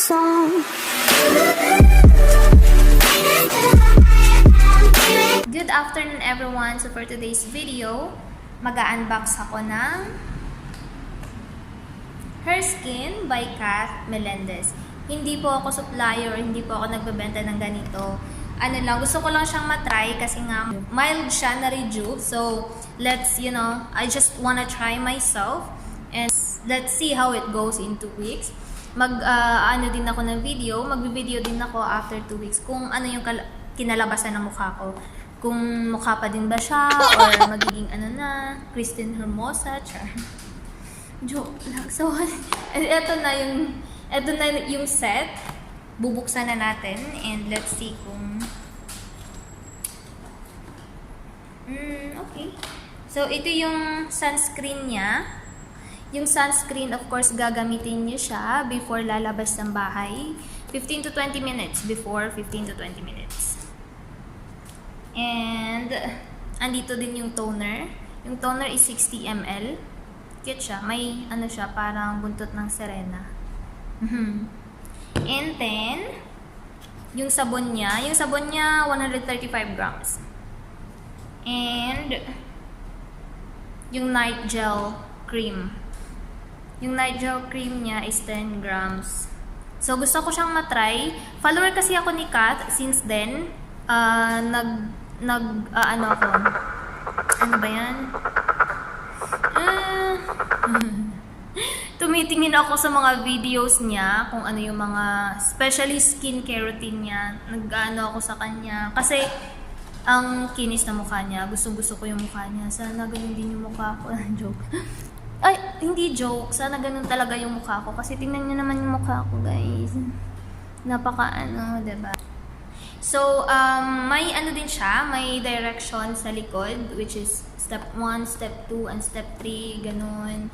song. Good afternoon everyone. So for today's video, mag-unbox ako ng Her Skin by Kath Melendez. Hindi po ako supplier, hindi po ako nagbebenta ng ganito. Ano lang, gusto ko lang siyang matry kasi nga mild siya na rejuve. So let's, I just wanna try myself and let's see how it goes in 2 weeks. Ano din ako ng video, magbi-video din ako after 2 weeks kung ano yung kinalabasan ng mukha ko. Kung mukha pa din ba siya or magiging Kristen Hermosa, char. Joke lang. So, eto na yung set. Bubuksan na natin and let's see kung okay. So, ito yung sunscreen niya. Yung sunscreen, of course, gagamitin niyo siya before lalabas ng bahay. 15 to 20 minutes before 15 to 20 minutes. And, andito din yung toner. Yung toner is 60 ml. Cute siya. May, siya, parang buntot ng Serena. And then, yung sabon niya 135 grams. And, yung night gel cream. Yung night gel cream niya is 10 grams. So, gusto ko siyang matry. Follower kasi ako ni Kath. Since then, ako. Ano ba yan? Tumitingin ako sa mga videos niya, kung ano yung mga, especially skincare routine niya. Nag-ano ako sa kanya. Kasi, ang kinis na mukha niya. Gusto ko yung mukha niya. Sana ganun din yung mukha ko. Joke. Ay, hindi joke. Sana ganun talaga yung mukha ko. Kasi tingnan niyo naman yung mukha ko, guys. Napaka diba? So, may din siya. May direction sa likod, which is step 1, step 2, and step 3. Ganun.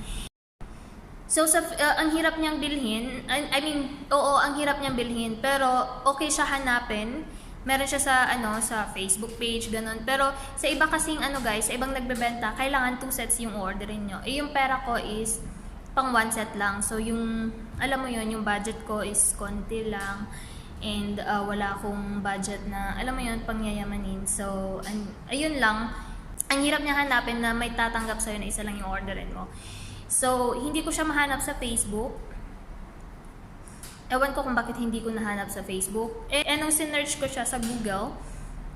So, ang hirap niyang bilhin. Oo, ang hirap niyang bilhin. Pero, okay siya hanapin. Meron siya sa Facebook page, ganun. Pero, sa iba kasing guys, sa ibang nagbebenta, kailangan 2 sets yung orderin nyo. Yung pera ko is pang 1 set lang. So, alam mo yun, yung budget ko is konti lang. And, wala akong budget na, alam mo yun, pangyayamanin. So, ayun lang. Ang hirap niya hanapin na may tatanggap sa'yo na isa lang yung orderin mo. So, hindi ko siya mahanap sa Facebook. Ewan ko kung bakit hindi ko nahanap sa Facebook. Nung sinearch ko siya sa Google,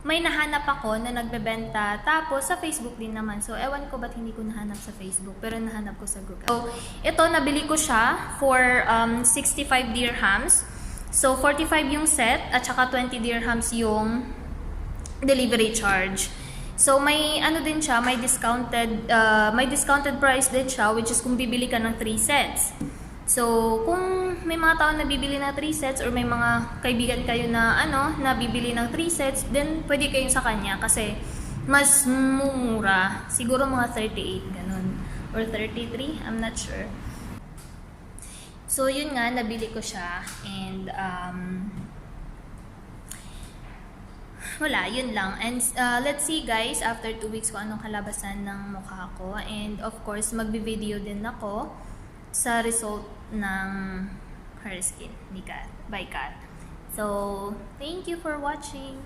may nahanap ako na nagbebenta. Tapos, sa Facebook din naman. So, ewan ko ba't hindi ko nahanap sa Facebook. Pero nahanap ko sa Google. So, ito, nabili ko siya for 65 dirhams. So, 45 yung set at saka 20 dirhams yung delivery charge. So, may din siya, may discounted price din siya, which is kung bibili ka ng 3 sets. So, kung may mga tao na bibili na 3 sets or may mga kaibigan kayo na na bibili ng 3 sets, then pwede kayong sa kanya kasi mas mumura. Siguro mga 38, ganun. Or 33, I'm not sure. So, yun nga, nabili ko siya. And, wala, yun lang. And let's see guys, after 2 weeks kung anong kalabasan ng mukha ko. And of course, magbi-video din ako sa result ng Her Skin by Kath. So, thank you for watching.